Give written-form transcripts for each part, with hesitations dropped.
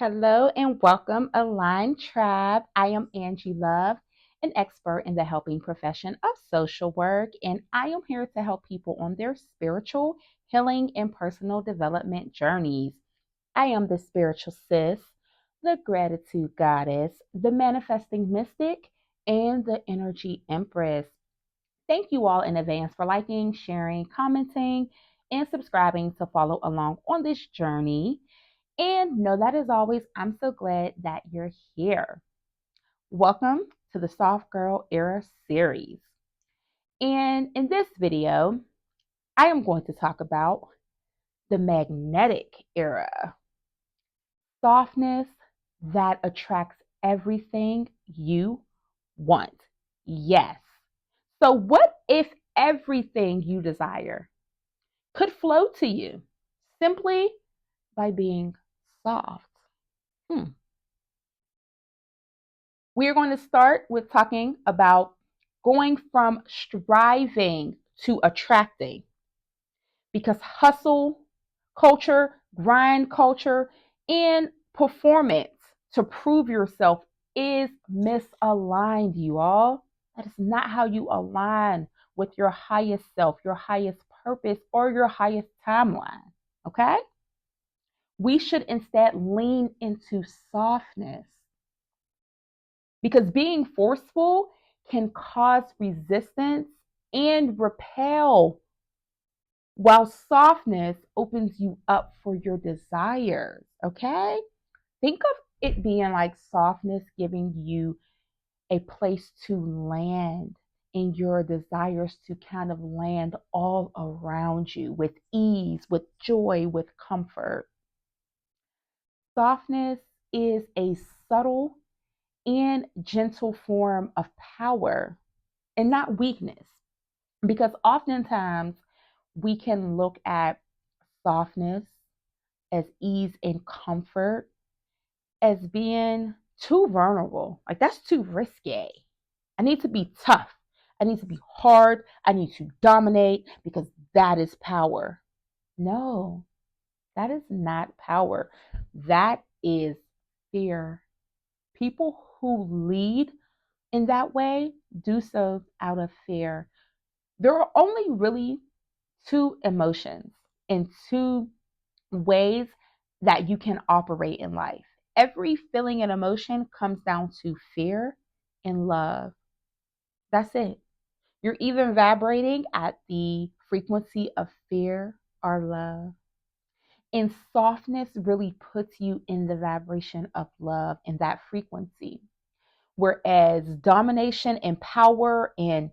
Hello and welcome, Align Tribe. I am Angie Love, an expert in the helping profession of social work, and I am here to help people on their spiritual, healing, and personal development journeys. I am the spiritual sis, the gratitude goddess, the manifesting mystic, and the energy empress. Thank you all in advance for liking, sharing, commenting, and subscribing to follow along on this journey. And know that as always, I'm so glad that you're here. Welcome to the Soft Girl Era series. And in this video, I am going to talk about the magnetic era, softness that attracts everything you want. Yes. So, what if everything you desire could flow to you simply by being soft? Hmm. We are going to start with talking about going from striving to attracting because hustle culture, grind culture, and performance to prove yourself is misaligned, you all. That is not how you align with your highest self, your highest purpose, or your highest timeline. Okay? We should instead lean into softness because being forceful can cause resistance and repel, while softness opens you up for your desires. Okay? Think of it being like softness giving you a place to land in your desires to kind of land all around you with ease, with joy, with comfort. Softness is a subtle and gentle form of power and not weakness. Because oftentimes we can look at softness as ease and comfort as being too vulnerable. Like that's too risque. I need to be tough. I need to be hard. I need to dominate because that is power. No, that is not power. That is fear. People who lead in that way do so out of fear. There are only really two emotions and two ways that you can operate in life. Every feeling and emotion comes down to fear and love. That's it. You're either vibrating at the frequency of fear or love. And softness really puts you in the vibration of love and that frequency. Whereas domination and power and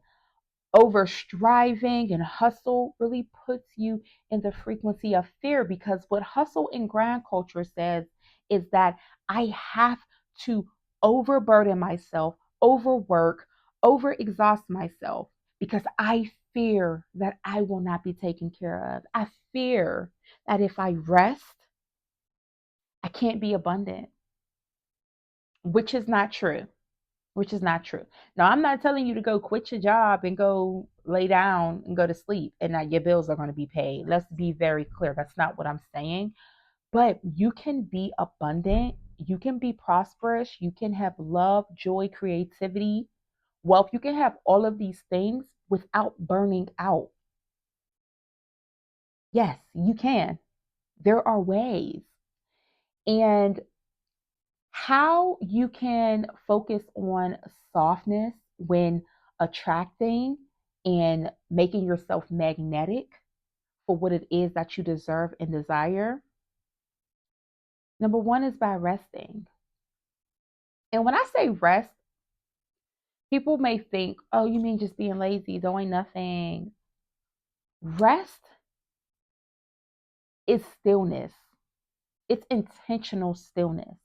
over striving and hustle really puts you in the frequency of fear, because what hustle and grind culture says is that I have to overburden myself, overwork, overexhaust myself because I fear that I will not be taken care of. I fear that if I rest, I can't be abundant, which is not true. Which is not true. Now, I'm not telling you to go quit your job and go lay down and go to sleep and that your bills are going to be paid. Let's be very clear. That's not what I'm saying. But you can be abundant, you can be prosperous, you can have love, joy, creativity, wealth. You can have all of these things without burning out. Yes, you can. There are ways. And how you can focus on softness when attracting and making yourself magnetic for what it is that you deserve and desire. Number one is by resting. And when I say rest, people may think, oh, you mean just being lazy, doing nothing. Rest is stillness, it's intentional stillness.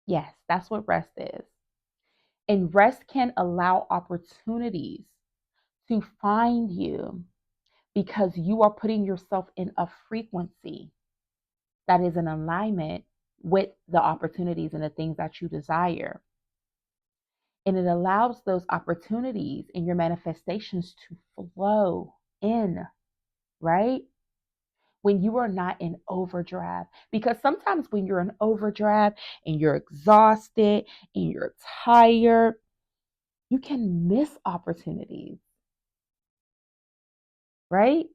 Yes, that's what rest is. And rest can allow opportunities to find you because you are putting yourself in a frequency that is in alignment with the opportunities and the things that you desire. And it allows those opportunities in your manifestations to flow in, right? when you are not in overdrive. Because sometimes when you're in overdrive and you're exhausted and you're tired, you can miss opportunities, right?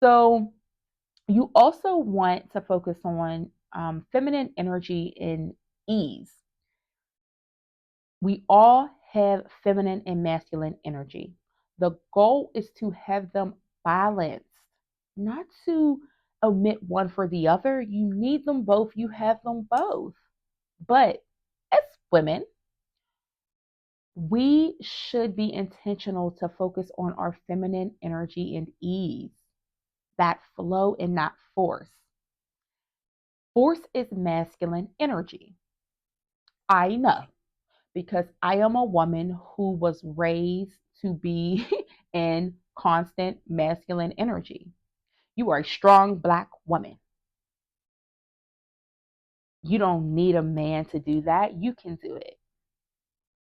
So you also want to focus on feminine energy and ease. We all have feminine and masculine energy. The goal is to have them balanced, not to omit one for the other. You need them both, you have them both. But as women, we should be intentional to focus on our feminine energy and ease, that flow and not force. Force is masculine energy. I know because I am a woman who was raised to be in constant masculine energy. You are a strong Black woman. You don't need a man to do that. You can do it.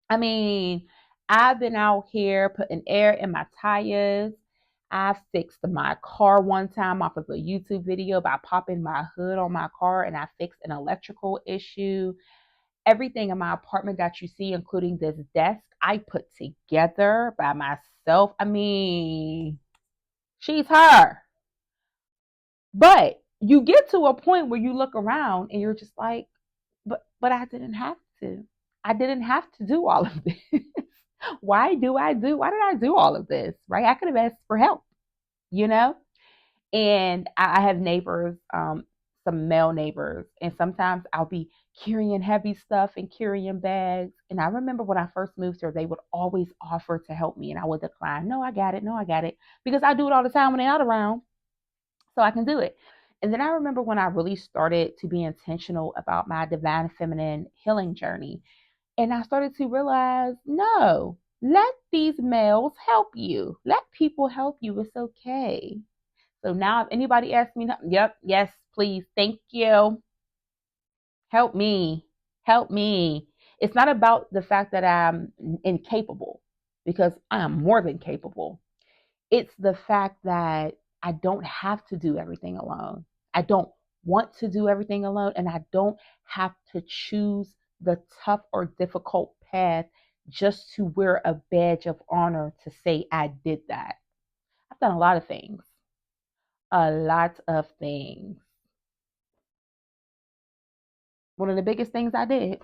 I mean, I've been out here putting air in my tires. I fixed my car one time off of a YouTube video by popping my hood on my car, and I fixed an electrical issue. Everything in my apartment that you see, including this desk, I put together by myself. I mean, she's her. But you get to a point where you look around and you're just like, but I didn't have to. I didn't have to do all of this. Why did I do all of this? Right? I could have asked for help, you know? And I have neighbors, some male neighbors, and sometimes I'll be carrying heavy stuff and carrying bags. And I remember when I first moved here, they would always offer to help me, and I would decline. No, I got it. No, I got it. Because I do it all the time when they're not around, so I can do it. And then I remember when I really started to be intentional about my divine feminine healing journey. And I started to realize no, let these males help you. Let people help you. It's okay. So now if anybody asks me, yep, yes, please, thank you. Help me. Help me. It's not about the fact that I'm incapable, because I am more than capable. It's the fact that I don't have to do everything alone. I don't want to do everything alone, and I don't have to choose the tough or difficult path just to wear a badge of honor to say I did that. I've done a lot of things. A lot of things. One of the biggest things I did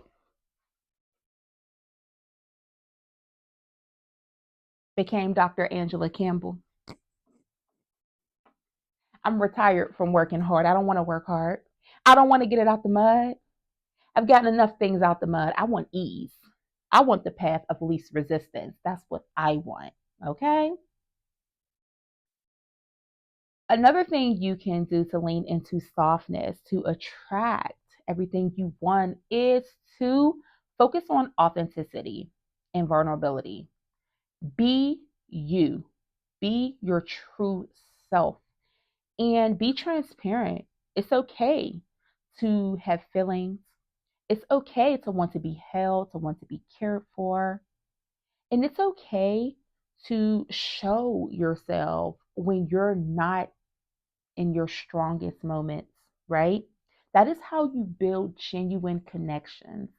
became Dr. Angela Campbell. I'm retired from working hard. I don't want to work hard. I don't want to get it out the mud. I've gotten enough things out the mud. I want ease. I want the path of least resistance. That's what I want. Okay. Another thing you can do to lean into softness to attract everything you want is to focus on authenticity and vulnerability. Be you, be your true self, and be transparent. It's okay to have feelings. It's okay to want to be held, to want to be cared for. And it's okay to show yourself when you're not in your strongest moments, right? That is how you build genuine connections.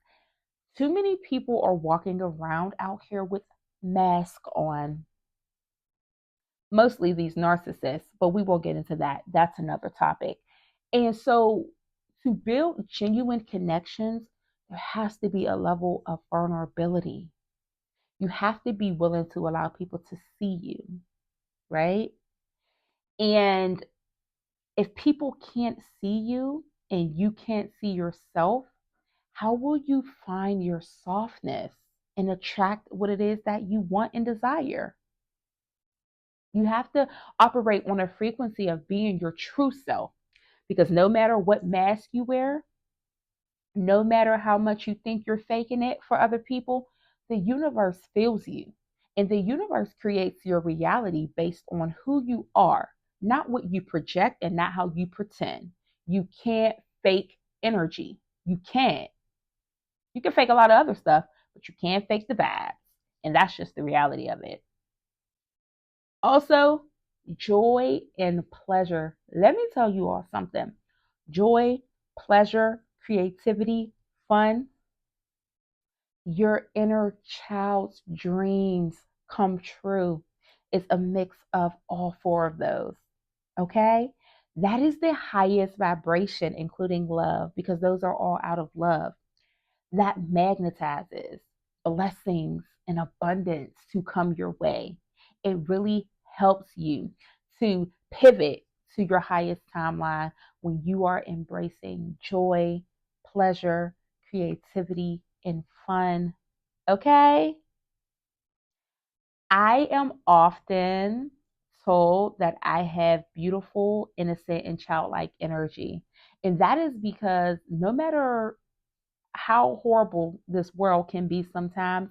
Too many people are walking around out here with masks on, mostly these narcissists, but we won't get into that. That's another topic. And so, to build genuine connections, there has to be a level of vulnerability. You have to be willing to allow people to see you, right? And if people can't see you and you can't see yourself, how will you find your softness and attract what it is that you want and desire? You have to operate on a frequency of being your true self, because no matter what mask you wear, no matter how much you think you're faking it for other people, the universe feels you. And the universe creates your reality based on who you are, not what you project and not how you pretend. You can't fake energy. You can't. You can fake a lot of other stuff, but you can't fake the vibes. And that's just the reality of it. Also, joy and pleasure. Let me tell you all something. Joy, pleasure, creativity, fun, your inner child's dreams come true. It's a mix of all four of those. Okay? That is the highest vibration, including love, because those are all out of love. That magnetizes blessings and abundance to come your way. It really helps you to pivot to your highest timeline when you are embracing joy, pleasure, creativity, and fun. Okay? I am often told that I have beautiful, innocent, and childlike energy. And that is because no matter how horrible this world can be sometimes,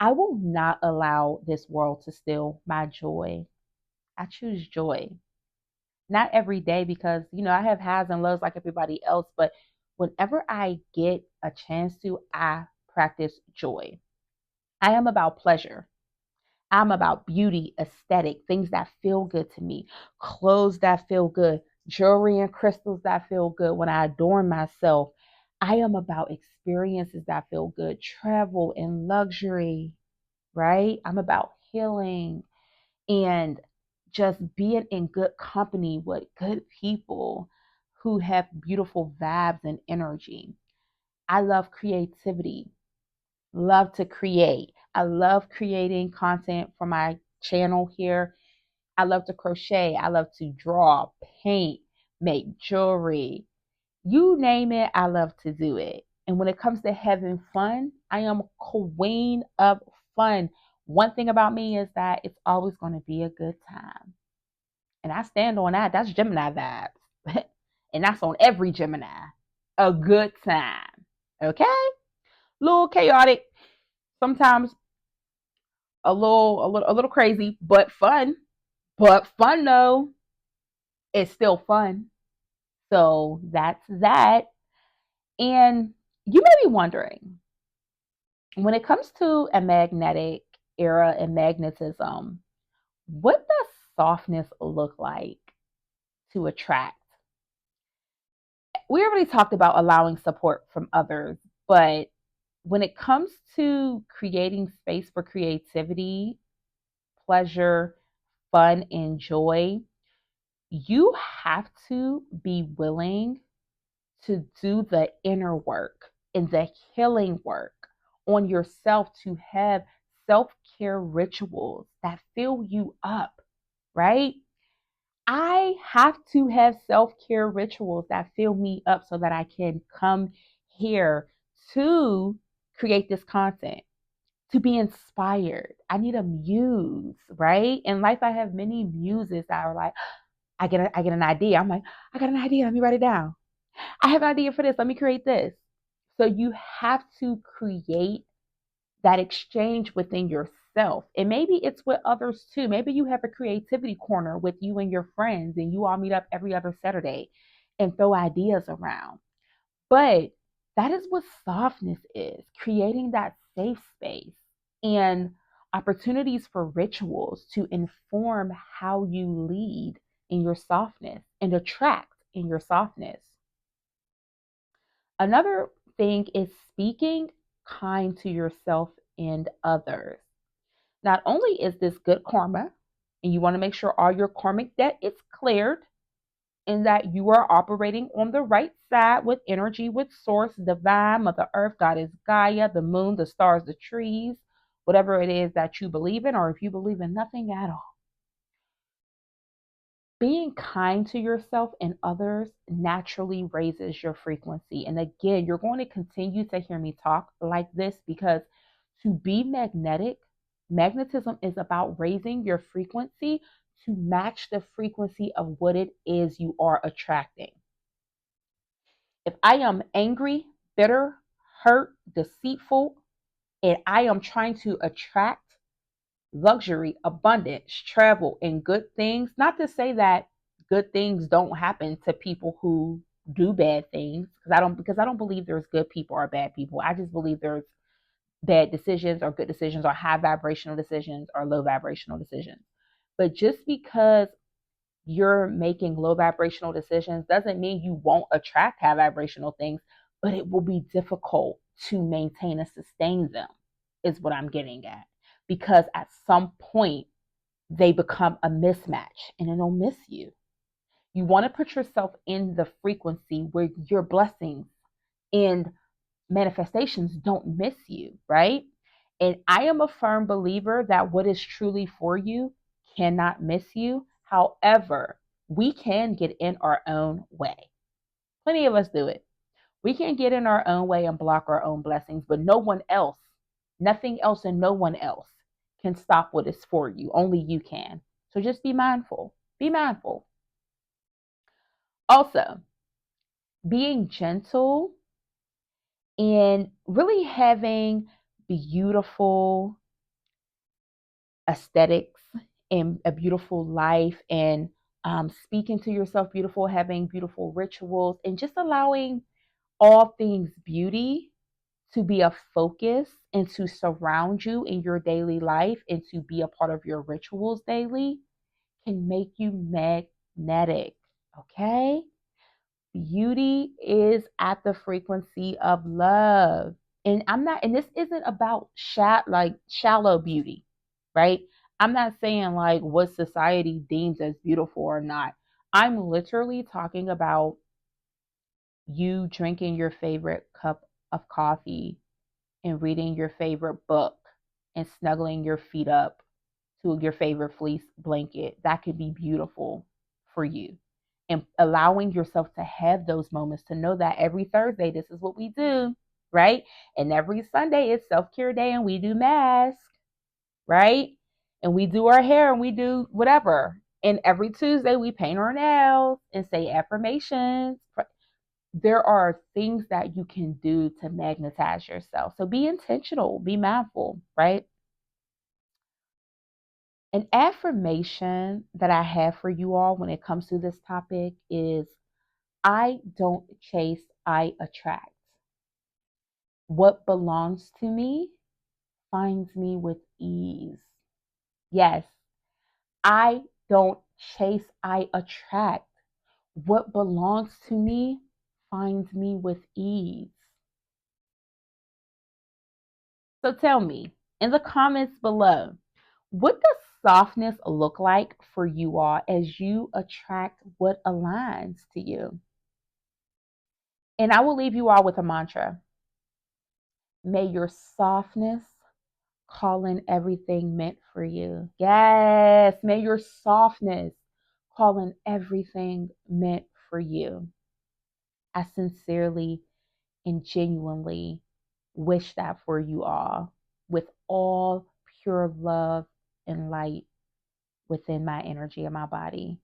I will not allow this world to steal my joy. I choose joy. Not every day because, I have highs and lows like everybody else, but whenever I get a chance to, I practice joy. I am about pleasure. I'm about beauty, aesthetic, things that feel good to me, clothes that feel good, jewelry and crystals that feel good when I adorn myself. I am about experiences that feel good, travel and luxury, right? I'm about healing and just being in good company with good people who have beautiful vibes and energy. I love creativity, love to create. I love creating content for my channel here. I love to crochet. I love to draw, paint, make jewelry. You name it, I love to do it. And when it comes to having fun, I am queen of fun. One thing about me is that it's always going to be a good time. And I stand on that. That's Gemini vibes. And that's on every Gemini. A good time. Okay? A little chaotic, sometimes a little crazy, but fun. But fun though, it's still fun. So that's that. And you may be wondering, when it comes to a magnetic era and magnetism, what does softness look like to attract? We already talked about allowing support from others, but when it comes to creating space for creativity, pleasure, fun, and joy, you have to be willing to do the inner work and the healing work on yourself to have self care rituals that fill you up, right? I have to have self care rituals that fill me up so that I can come here to create this content, to be inspired. I need a muse, right? In life, I have many muses that are like, I get an idea. I'm like, I got an idea. Let me write it down. I have an idea for this. Let me create this. So you have to create that exchange within yourself. And maybe it's with others too. Maybe you have a creativity corner with you and your friends, and you all meet up every other Saturday and throw ideas around. But that is what softness is, creating that safe space and opportunities for rituals to inform how you lead in your softness and attract in your softness. Another thing is speaking kind to yourself and others. Not only is this good karma, and you want to make sure all your karmic debt is cleared and that you are operating on the right side with energy, with source, divine, Mother Earth, Goddess Gaia, the moon, the stars, the trees, whatever it is that you believe in, or if you believe in nothing at all. Being kind to yourself and others naturally raises your frequency. And again, you're going to continue to hear me talk like this because to be magnetic, magnetism is about raising your frequency to match the frequency of what it is you are attracting. If I am angry, bitter, hurt, deceitful, and I am trying to attract luxury, abundance, travel, and good things. Not to say that good things don't happen to people who do bad things, because I don't believe there's good people or bad people. I just believe there's bad decisions or good decisions or high vibrational decisions or low vibrational decisions. But just because you're making low vibrational decisions doesn't mean you won't attract high vibrational things, but it will be difficult to maintain and sustain them, is what I'm getting at. Because at some point, they become a mismatch and it'll miss you. You want to put yourself in the frequency where your blessings and manifestations don't miss you, right? And I am a firm believer that what is truly for you cannot miss you. However, we can get in our own way. Plenty of us do it. We can get in our own way and block our own blessings, but no one else, nothing else, and no one else can stop what is for you. Only you can. So just be mindful. Be mindful. Also, being gentle and really having beautiful aesthetics and a beautiful life and speaking to yourself beautiful, having beautiful rituals, and just allowing all things beauty to be a focus and to surround you in your daily life and to be a part of your rituals daily can make you magnetic. Okay? Beauty is at the frequency of love. And I'm not, and this isn't about shallow beauty, right? I'm not saying like what society deems as beautiful or not. I'm literally talking about you drinking your favorite cup of coffee and reading your favorite book and snuggling your feet up to your favorite fleece blanket. That could be beautiful for you. And allowing yourself to have those moments to know that every Thursday, this is what we do, right? And every Sunday is self care day and we do masks, right? And we do our hair and we do whatever. And every Tuesday, we paint our nails and say affirmations. There are things that you can do to magnetize yourself. So be intentional, be mindful, right? An affirmation that I have for you all when it comes to this topic is I don't chase, I attract. What belongs to me finds me with ease. Yes, I don't chase, I attract. What belongs to me finds me with ease. So tell me in the comments below, what does softness look like for you all as you attract what aligns to you? And I will leave you all with a mantra. May your softness call in everything meant for you. Yes, may your softness call in everything meant for you. I sincerely and genuinely wish that for you all with all pure love and light within my energy and my body.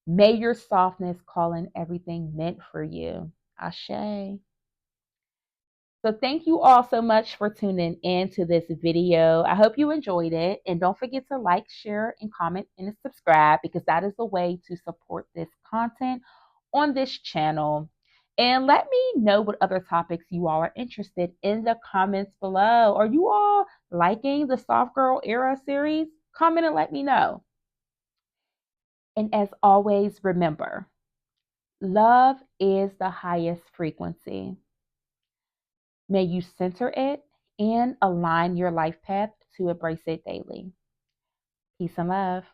May your softness call in everything meant for you. Ashe. So thank you all so much for tuning in to this video. I hope you enjoyed it. And don't forget to like, share, and comment and subscribe because that is the way to support this content on this channel. And let me know what other topics you all are interested in the comments below. Are you all liking the Soft Girl Era series? Comment and let me know. And as always, remember, love is the highest frequency. May you center it and align your life path to embrace it daily. Peace and love.